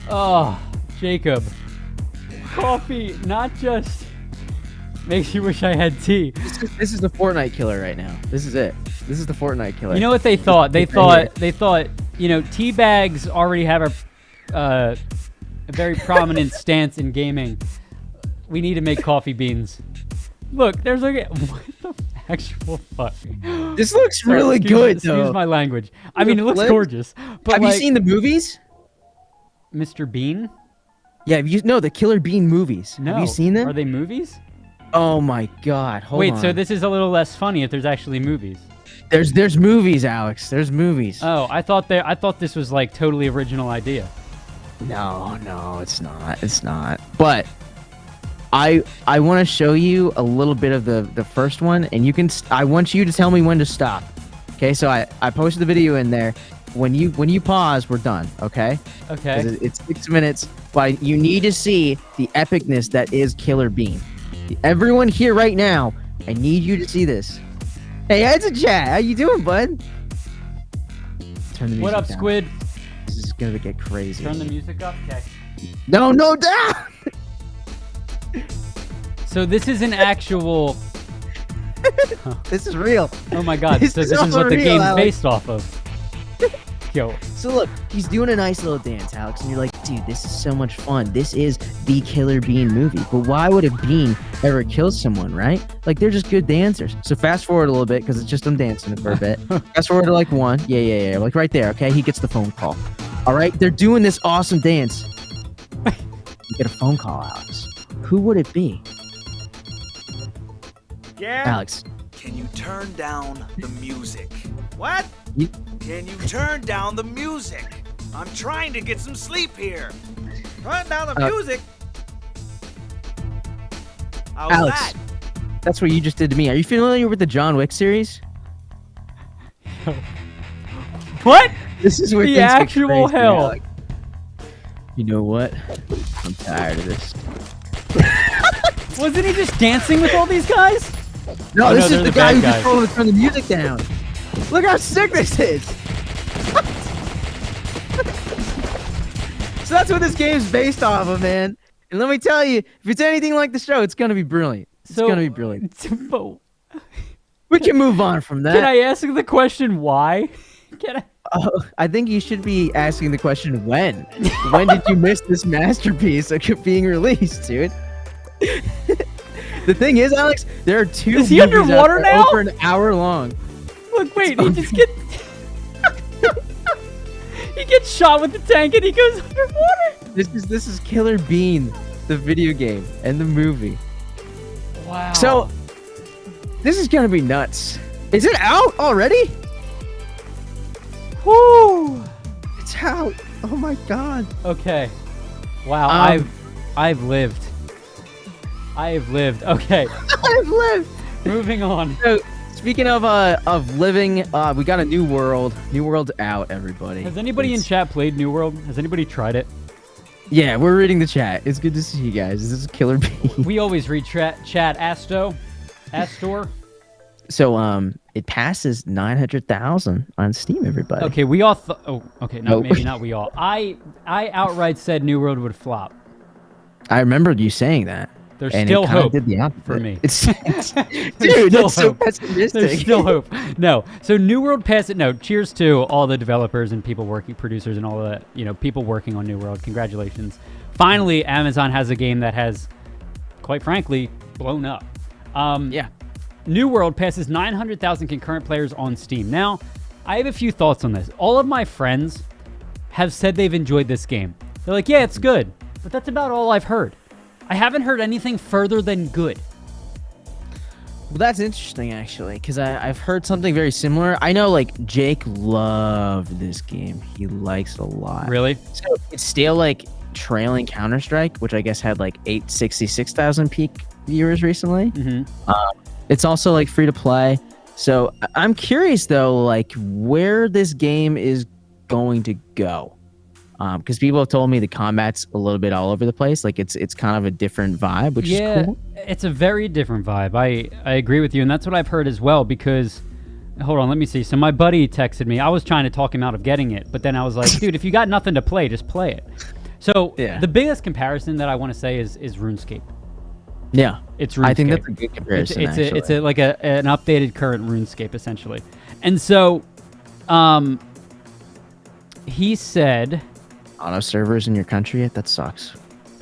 Oh, Jacob. Coffee not just makes you wish I had tea. This is the Fortnite killer right now. This is it. This is the Fortnite killer. You know what they thought? They thought, you know, tea bags already have a very prominent stance in gaming. We need to make coffee beans. Look, there's like what the actual fuck. This looks really good, though. Excuse my language. I mean, it looks flip? gorgeous. But Have you seen the movies? Mr. Bean? Yeah, the Killer Bean movies. No. Have you seen them? Are they movies? Oh my God! Hold on. Wait, so this is a little less funny if there's actually movies. There's movies, Alex. There's movies. Oh, I thought this was like totally original idea. No, it's not. It's not. But I want to show you a little bit of the first one, and I want you to tell me when to stop. Okay, so I posted the video in there. When you pause, we're done. Okay. Okay. It's 6 minutes, but you need to see the epicness that is Killer Bean. Everyone here right now, I need you to see this. Hey, heads in chat. How you doing, bud? Turn the music What up, down. Squid? This is gonna get crazy. Turn the music up. Okay. No, down. So this is an actual. This is real. Oh my God! This So is this is all what the real, game's Alex. based off of. Yo. So look, he's doing a nice little dance, Alex, and you're like, dude, this is so much fun. This is the Killer Bean movie. But why would a bean ever kill someone, right? Like, they're just good dancers. So fast forward a little bit, because it's just them dancing for a bit. Fast forward to like 1. Yeah. Like right there, okay? He gets the phone call. All right? They're doing this awesome dance. You get a phone call, Alex. Who would it be? Yeah? Alex. Can you turn down the music? What? You- Can you turn down the music? I'm trying to get some sleep here. Turn down the music. How's Alex. that? That's what you just did to me. Are you familiar with the John Wick series? What? This is where The things get actual crazy, hell. Alex. You know what? I'm tired of this. Wasn't he just dancing with all these guys? No, Oh, this no, is they're the the guy bad who guys. just told him to turn the music down. Look how sick this is. So that's what this game's based off of, man. And let me tell you, if it's anything like the show, it's gonna be brilliant. It's gonna be brilliant. But We can move on from that. can I ask the question why? Can I? I think you should be asking the question when. When did you miss this masterpiece being released, dude? The thing is, Alex, there are 2 Is he movies out underwater there now? over an hour long. Look, wait, he just gets. He gets shot with the tank and he goes underwater. This is Killer Bean, the video game and the movie. Wow. So this is gonna be nuts. Is it out already? Whoo. It's out. Oh my god. Okay. Wow. I've lived. I have lived. Okay. I've lived. Moving on. So speaking of living, we got a new world. New World's out, everybody. Has anybody in chat played New World? Has anybody tried it? Yeah, we're reading the chat. It's good to see you guys. This is Killer B. We always read chat, Astor. So it passes 900,000 on Steam, everybody. Okay, we all okay, no, maybe not we all. I outright said New World would flop. I remembered you saying that. There's and still it kinda hope did the opposite. for me. Dude, still that's so hope. pessimistic. There's still hope. No. So New World passed it. No. Cheers to all the developers and people working, producers, and all the people working on New World. Congratulations. Finally, Amazon has a game that has, quite frankly, blown up. Yeah. New World passes 900,000 concurrent players on Steam. Now, I have a few thoughts on this. All of my friends have said they've enjoyed this game. They're like, yeah, it's good. But that's about all I've heard. I haven't heard anything further than good. Well, that's interesting, actually, because I've heard something very similar. I know, like, Jake loved this game. He likes it a lot. Really? So it's still, like, trailing Counter-Strike, which I guess had, like, 866,000 peak viewers recently. Mm-hmm. It's also, like, free to play. So I'm curious, though, like, where this game is going to go. Because people have told me the combat's a little bit all over the place. Like it's kind of a different vibe, which is cool. It's a very different vibe. I agree with you, and that's what I've heard as well. Because hold on, let me see. So my buddy texted me. I was trying to talk him out of getting it, but then I was like, dude, if you got nothing to play, just play it. So the biggest comparison that I want to say is RuneScape. Yeah, it's RuneScape. I think that's a good comparison. It's like an updated current RuneScape essentially. And so, he said. Auto servers in your country? That sucks.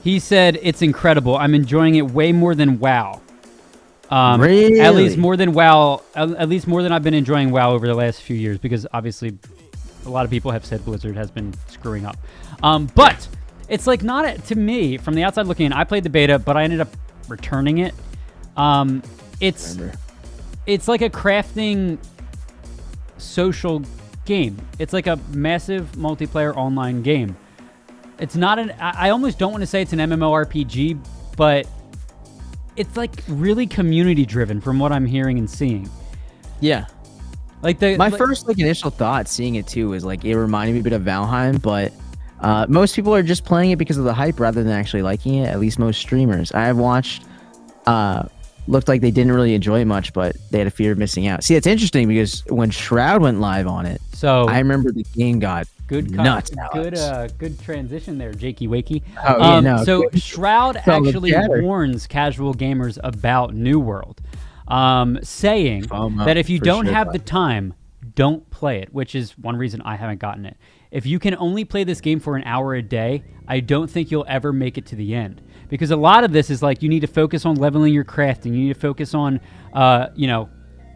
He said it's incredible. I'm enjoying it way more than WoW. Really? At least more than WoW. At least more than I've been enjoying WoW over the last few years, because obviously a lot of people have said Blizzard has been screwing up. But it's like not to me from the outside looking in. I played the beta, but I ended up returning it. It's like a crafting social game. It's like a massive multiplayer online game. It's not I almost don't want to say it's an MMORPG, but it's like really community driven from what I'm hearing and seeing. Yeah. Like my first initial thought seeing it too is like it reminded me a bit of Valheim, but most people are just playing it because of the hype rather than actually liking it. At least most streamers I have watched looked like they didn't really enjoy it much, but they had a fear of missing out. See, it's interesting because when Shroud went live on it, so I remember the game got nuts. Good transition there, Jakey Wakey. So Shroud actually warns casual gamers about New World, saying that if you don't have the time, don't play it, which is one reason I haven't gotten it. If you can only play this game for an hour a day, I don't think you'll ever make it to the end. Because a lot of this is like you need to focus on leveling your crafting. You need to focus on,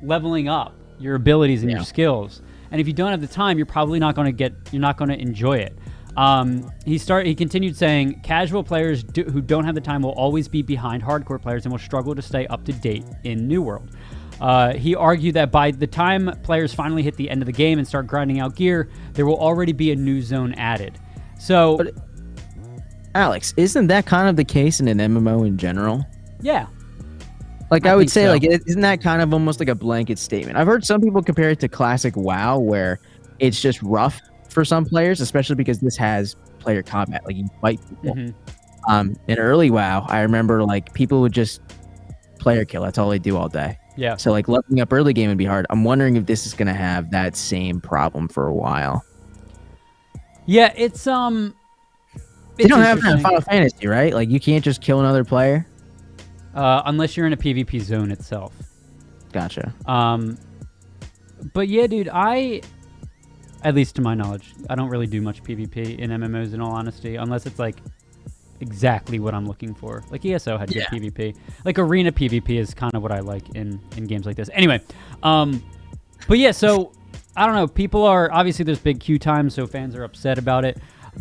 leveling up your abilities and your skills. And if you don't have the time, you're probably not going to enjoy it. He continued saying, casual players who don't have the time will always be behind hardcore players and will struggle to stay up to date in New World. He argued that by the time players finally hit the end of the game and start grinding out gear, there will already be a new zone added. So, but, Alex, isn't that kind of the case in an MMO in general? Yeah. Like I would say, like isn't that kind of almost like a blanket statement? I've heard some people compare it to classic WoW, where it's just rough for some players, especially because this has player combat, like you fight people. Mm-hmm. In early WoW, I remember like people would just player kill. That's all they do all day. Yeah. So like leveling up early game would be hard. I'm wondering if this is gonna have that same problem for a while. Yeah, it's you don't have that in Final Fantasy, right? Like you can't just kill another player. Unless you're in a PvP zone itself. Gotcha. But yeah, dude, at least to my knowledge, I don't really do much PvP in MMOs in all honesty, unless it's like exactly what I'm looking for. Like ESO had good PvP. Like arena PvP is kind of what I like in games like this. Anyway, but yeah, so I don't know. People are obviously there's big queue time, so fans are upset about it.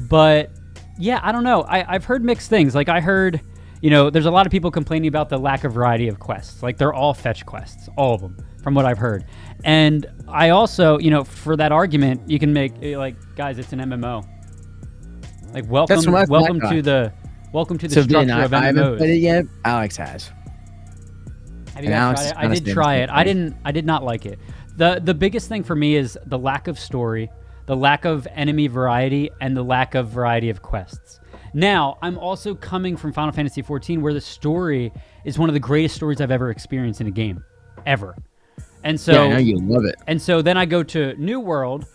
But yeah, I don't know. I've heard mixed things. Like I heard, there's a lot of people complaining about the lack of variety of quests. Like they're all fetch quests, all of them, from what I've heard. And I also, for that argument, you can make like, guys, it's an MMO. Like welcome to the structure of MMOs. I haven't played it yet. Alex has. Have you guys tried it? I did try it. I did not like it. The biggest thing for me is the lack of story, the lack of enemy variety, and the lack of variety of quests. Now, I'm also coming from Final Fantasy XIV, where the story is one of the greatest stories I've ever experienced in a game, ever. And so, yeah, I know you love it. And so then I go to New World,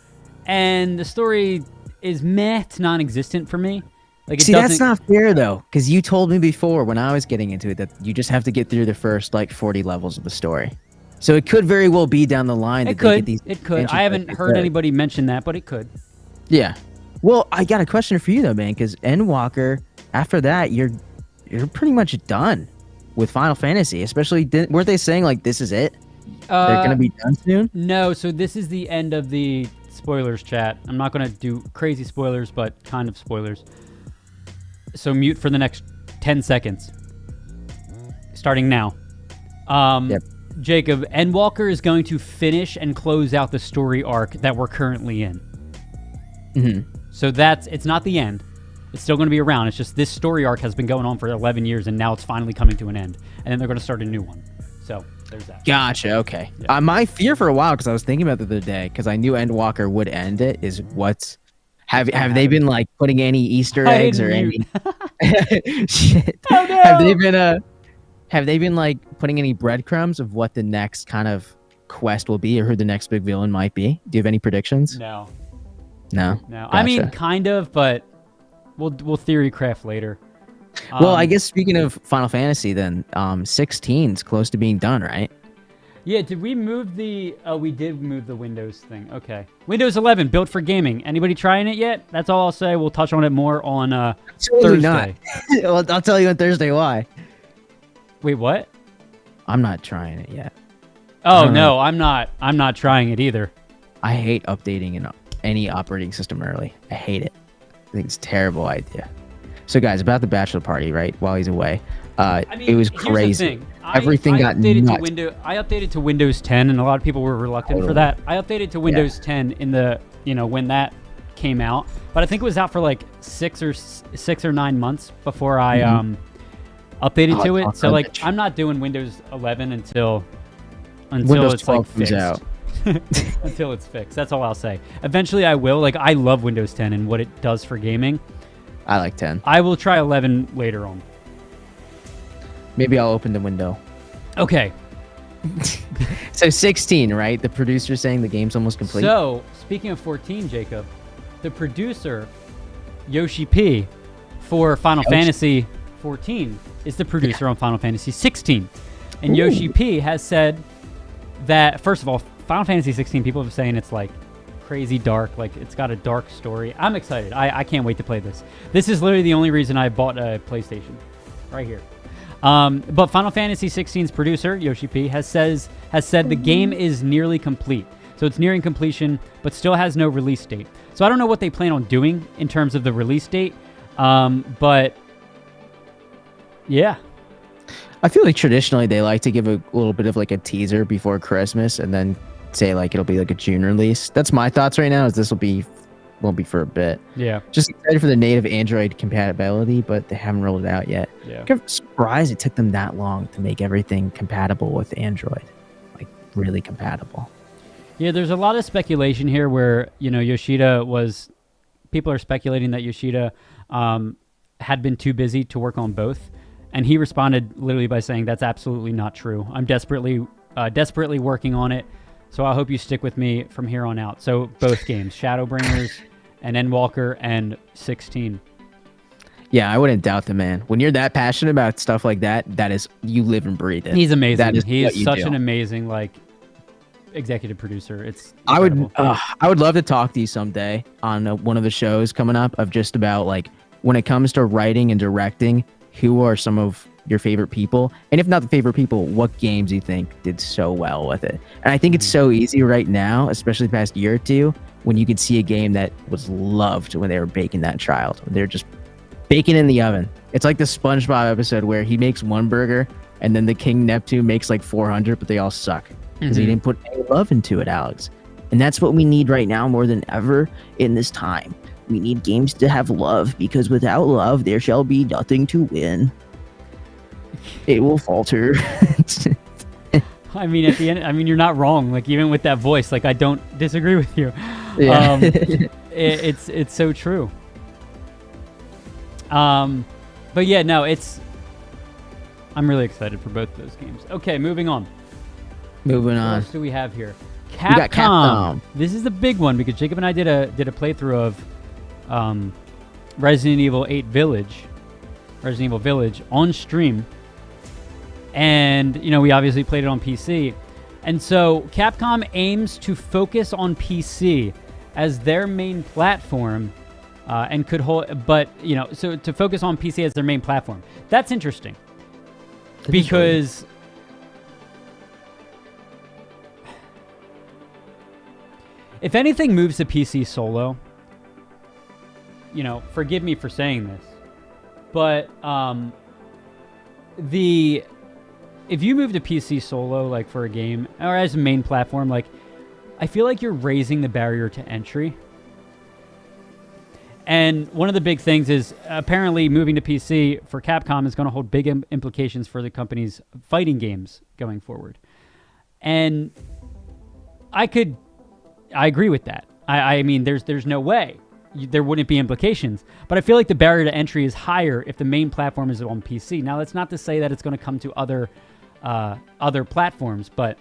and the story is meh to non-existent for me. Like, See, that's not fair though, because you told me before when I was getting into it that you just have to get through the first like 40 levels of the story. So it could very well be down the line. It could. I haven't heard anybody mention that, but it could. Yeah. Well, I got a question for you though, man, because Endwalker, after that, you're pretty much done with Final Fantasy. Especially, weren't they saying like this is it? They're gonna be done soon? No. So this is the end of the spoilers, chat. I'm not gonna do crazy spoilers, but kind of spoilers. So mute for the next 10 seconds. Starting now. Yep. Jacob, Endwalker is going to finish and close out the story arc that we're currently in. Mm-hmm. So it's not the end. It's still going to be around. It's just this story arc has been going on for 11 years, and now it's finally coming to an end. And then they're going to start a new one. So there's that. Gotcha. Okay. Yeah. My fear for a while, because I was thinking about it the other day, because I knew Endwalker would end it, is have they been like putting any Easter eggs or any shit? Oh, no. Have they been like putting any breadcrumbs of what the next kind of quest will be, or who the next big villain might be? Do you have any predictions? No. Gotcha. I mean, kind of, but we'll theory craft later. Well, I guess speaking of Final Fantasy, then 16's close to being done, right? Yeah, did we move the... Oh, we did move the Windows thing. Okay. Windows 11, built for gaming. Anybody trying it yet? That's all I'll say. We'll touch on it more on Thursday. Not. Well, I'll tell you on Thursday why. Wait, what? I'm not trying it yet. Oh, no, I'm not trying it either. I hate updating any operating system early. I hate it. I think it's a terrible idea. So, guys, about the bachelor party, right? While he's away, it was crazy. Everything got nuts. I updated to Windows 10, and a lot of people were reluctant for that. I updated to Windows 10 in the when that came out, but I think it was out for like 6 or 9 months before I updated to it. So like, I'm not doing Windows 11 until Windows it's like fixed. Out. Until it's fixed. That's all I'll say. Eventually, I will. Like, I love Windows 10 and what it does for gaming. I like 10. I will try 11 later on. Maybe I'll open the window. Okay. So 16, right? The producer saying the game's almost complete. So, speaking of 14, Jacob, the producer, Yoshi P, for Final Fantasy 14 is the producer on Final Fantasy 16. And Yoshi P has said that, first of all, Final Fantasy 16, people are saying it's like crazy dark, like it's got a dark story. I'm excited. I can't wait to play this. This is literally the only reason I bought a PlayStation, right here. But Final Fantasy 16's producer, Yoshi P, has said the game is nearly complete. So it's nearing completion, but still has no release date. So I don't know what they plan on doing in terms of the release date, but yeah. I feel like traditionally they like to give a little bit of like a teaser before Christmas and then say like it'll be like a June release. That's my thoughts right now, is this won't be for a bit. Yeah. Just excited for the native Android compatibility, but they haven't rolled it out yet. Yeah. I'm surprised it took them that long to make everything compatible with Android. Like really compatible. Yeah, there's a lot of speculation here where, people are speculating that Yoshida had been too busy to work on both. And he responded literally by saying, that's absolutely not true. I'm desperately working on it. So I hope you stick with me from here on out. So both games, Shadowbringers and Endwalker and 16. Yeah, I wouldn't doubt the man. When you're that passionate about stuff like that, that is, you live and breathe it. He's amazing. That is he is such do. an amazing executive producer. It's incredible. incredible. I would love to talk to you someday on one of the shows coming up of just about when it comes to writing and directing, who are some of your favorite people, and if not the favorite people, what games you think did so well with it. And I think it's so easy right now, especially the past year or two, when you could see a game that was loved when they were baking that child. They're just baking in the oven. It's like the SpongeBob episode where he makes one burger and then the King Neptune makes 400, but they all suck because he didn't put any love into it, Alex. And that's what we need right now more than ever in this time. We need games to have love, because without love, there shall be nothing to win. It will falter. I mean, at the end, you're not wrong. Even with that voice, I don't disagree with you. Yeah. It's so true. But yeah, no, I'm really excited for both those games. Okay, moving on. Moving What on. else do we have here? got Capcom. This is the big one because Jacob and I did a playthrough of Resident Evil Village on stream. And, you know, we obviously played it on PC. And so Capcom aims to focus on PC as their main platform and could hold, but, you know, so to focus on PC as their main platform. That's interesting. Because if anything moves to PC solo, you know, forgive me for saying this, but if you move to PC solo, like for a game or as a main platform, like I feel like you're raising the barrier to entry. And one of the big things is apparently moving to PC for Capcom is going to hold big implications for the company's fighting games going forward. And I agree with that. I mean, there's no way there wouldn't be implications, but I feel like the barrier to entry is higher if the main platform is on PC. Now, that's not to say that it's going to come to other platforms, but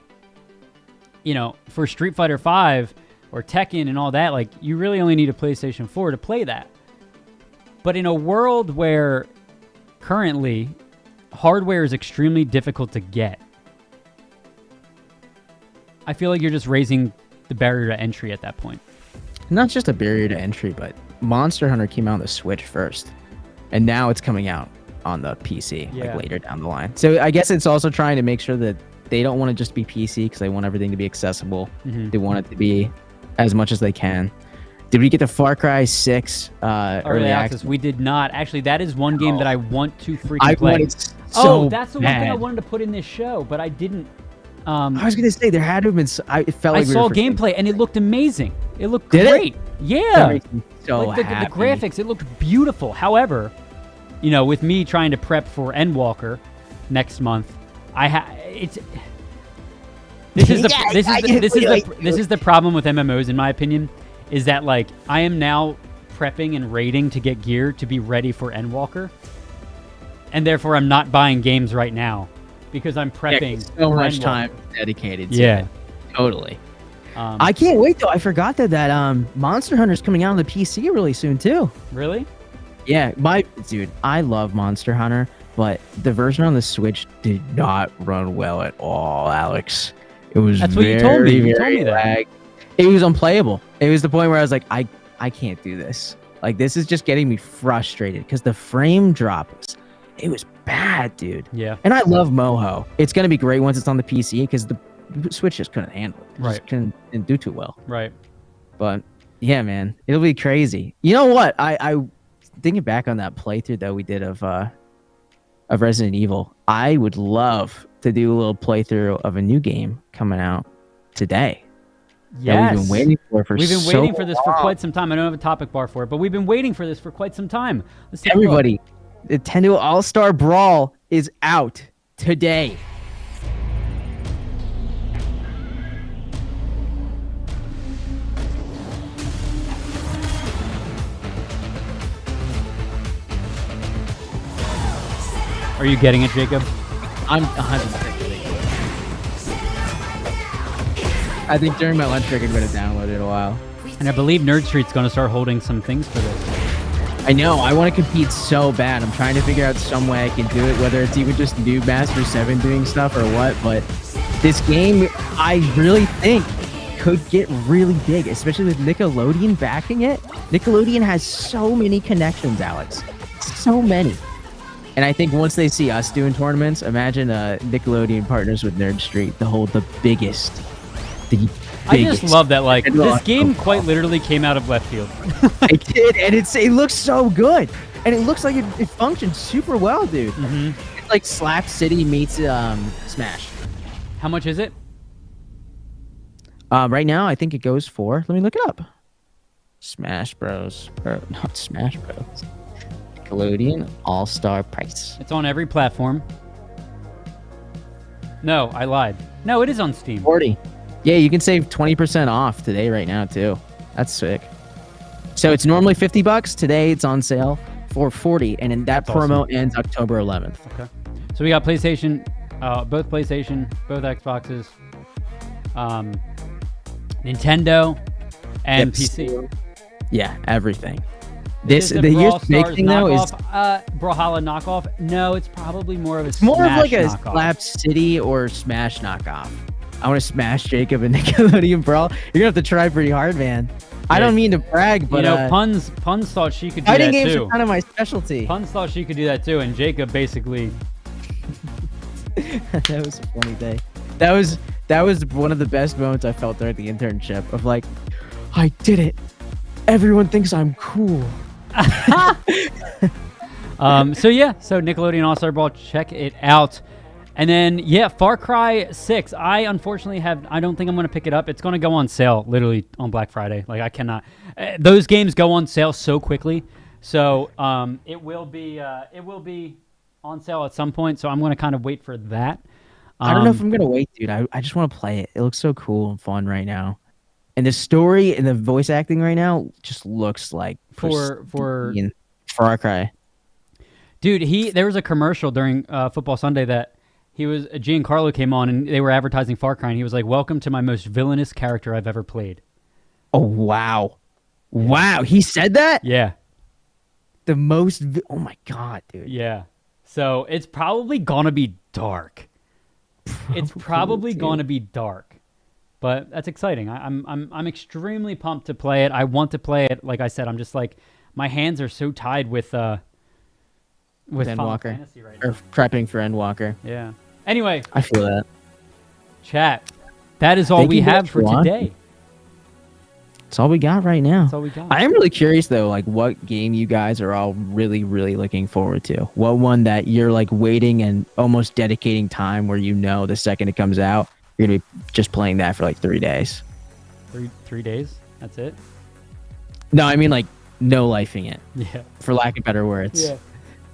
you know, for Street Fighter V or Tekken and all that, like you really only need a PlayStation 4 to play that. But in a world where currently hardware is extremely difficult to get, I feel like you're just raising the barrier to entry at that point. Not just a barrier to entry, but Monster Hunter came out on the Switch first, and now it's coming out on the PC like later down the line. So I guess it's also trying to make sure that they don't want to just be PC because they want everything to be accessible. Mm-hmm. They want it to be as much as they can. Did we get the Far Cry 6 early access? We did not. Actually, that is one game that I want to freaking play. That's the one thing I wanted to put in this show, but I didn't. I was gonna say there had to have been. It felt like I saw gameplay and it looked amazing. It looked Did great. It? Yeah. That makes me so like the happy. graphics, it looked beautiful. However, you know, with me trying to prep for Endwalker next month, this is the problem with MMOs in my opinion, is that like I am now prepping and raiding to get gear to be ready for Endwalker, and therefore I'm not buying games right now because I'm prepping. So much time dedicated to it. Totally. I can't wait though. I forgot that Monster Hunter's coming out on the PC really soon too. Really? Yeah, dude, I love Monster Hunter, but the version on the Switch did not run well at all, Alex. It was That's what you told me. You told me that. lag. It was unplayable. It was the point where I was like, I can't do this. Like, this is just getting me frustrated because the frame drop it was bad, dude. Yeah. And I love Moho. It's gonna be great once it's on the PC because the Switch just couldn't handle it. Right. Just didn't do too well. Right. But yeah, man, it'll be crazy. You know what? I thinking back on that playthrough that we did of Resident Evil, I would love to do a little playthrough of a new game coming out today. Yes. We've been waiting for this for quite some time. I don't have a topic bar for it, but we've been waiting for this for quite some time. Let's take Everybody, Nintendo All-Star Brawl is out today. Are you getting it, Jacob? I'm 100% getting it. I think during my lunch break I'm going to download it a while. And I believe Nerd Street's going to start holding some things for this. I know. I want to compete so bad. I'm trying to figure out some way I can do it, whether it's even just Noob Master 7 doing stuff or what. But this game, I really think, could get really big, especially with Nickelodeon backing it. Nickelodeon has so many connections, Alex. So many. And I think once they see us doing tournaments, imagine Nickelodeon partners with Nerd Street to hold the biggest. I just love that, like, this game quite literally came out of left field. It did, and it looks so good. And it looks like it functions super well, dude. Mm-hmm. It's like Slap City meets Smash. How much is it? Right now, I think it goes for, let me look it up. Smash Bros. Or not Smash Bros. Nickelodeon All-Star price. It's on every platform. No, I lied. No, it is on Steam. 40. Yeah, you can save 20% off today right now too. That's sick. So it's normally $50. Today it's on sale for 40, and then that That's promo awesome. ends October 11th. Okay. So we got PlayStation, both PlayStation, both Xboxes, Nintendo, and Yep. PC. Yeah, everything. Is it The Brawl year's big Stars thing though is knockoff? Brawlhalla knockoff? No, it's probably more of a more of Smash like a knockoff. Slap City or Smash knockoff. I want to smash Jacob and Nickelodeon Brawl. You're gonna have to try pretty hard, man. I don't mean to brag, but You know, Puns thought she could do fighting that games too. are kind of my specialty. Puns thought she could do that too, and Jacob basically. That was a funny day. That was one of the best moments I felt during the internship of like, I did it. Everyone thinks I'm cool. So Nickelodeon All-Star Brawl, check it out. And then Far Cry 6. I unfortunately I don't think I'm going to pick it up. It's going to go on sale literally on Black Friday. Like I cannot. Those games go on sale so quickly. So it will be on sale at some point. So I'm going to kind of wait for that. I don't know if I'm gonna wait, dude. I just want to play it. It looks so cool and fun right now, and the story and the voice acting right now just looks like for Far Cry. Dude, there was a commercial during Football Sunday that Giancarlo came on and they were advertising Far Cry, and he was like, "Welcome to my most villainous character I've ever played." Oh wow, he said that. Yeah, oh my god, dude. yeah. So it's probably gonna be dark. It's probably going to be dark, but that's exciting. I'm extremely pumped to play it. I want to play it. Like I said, I'm just like my hands are so tied with Final Endwalker Fantasy right now. or prepping for Endwalker. Yeah. Anyway, I feel that. chat. That is all Thank we you guys have for for watching. today. That's all we got right now. That's all we got. I am really curious though, like what game you guys are all really, really looking forward to. What one that you're like waiting and almost dedicating time where you know the second it comes out, you're gonna be just playing that for like 3 days. Three days. That's it. No, I mean like no lifing it, Yeah. for lack of better words. Yeah.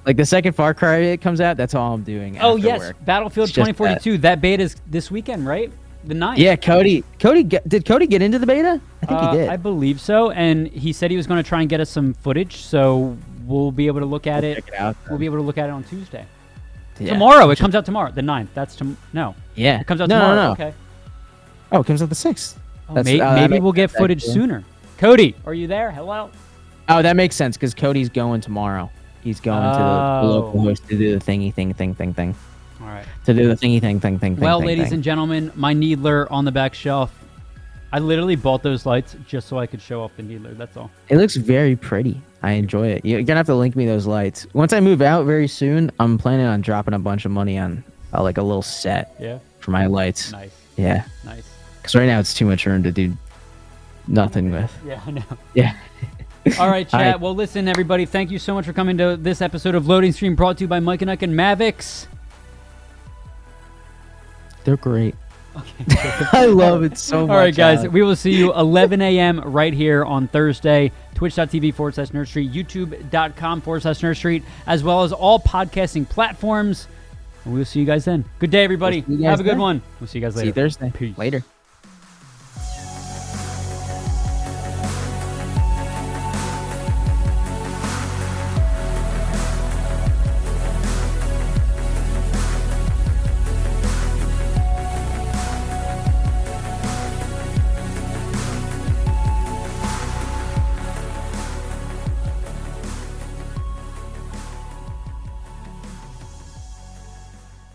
Like the second Far Cry it comes out, that's all I'm doing. Oh after yes, work. Battlefield It's just 2042. That beta is this weekend, right? The 9th. Yeah, did Cody get into the beta? I think he did. I believe so, and he said he was going to try and get us some footage, so we'll be able to look at it. Check it out. We'll be able to look at it on Tuesday. Yeah. Tomorrow. It comes out tomorrow. The 9th. That's no. Yeah. It comes out No, tomorrow. no. Okay. Oh, it comes out the 6th. Oh, That's- that maybe makes we'll get sense, footage actually. sooner. Cody, are you there? Hello. Oh, that makes sense because Cody's going tomorrow. He's going to the local host to do the thingy thing. All right. To do the thingy thing. Well, ladies and gentlemen, my Needler on the back shelf. I literally bought those lights just so I could show off the Needler. That's all. It looks very pretty. I enjoy it. You're gonna have to link me those lights. Once I move out very soon, I'm planning on dropping a bunch of money on like a little set Yeah. for my lights. Nice. Yeah, Nice. because right now it's too much room to do nothing with. Yeah, I know. Yeah. All right, chat. All right. Well, listen, everybody. Thank you so much for coming to this episode of Loading Stream, brought to you by Mike and Ike and Mavics. They're great. I love it so much. All right, guys. Alex. We will see you 11 a.m. right here on Thursday. Twitch.tv/Nerd Street, YouTube.com/Nerd Street, as well as all podcasting platforms. And we'll see you guys then. Good day, everybody. We'll see you guys Have a good then. one. We'll see you guys later. See you Thursday. Peace. Later.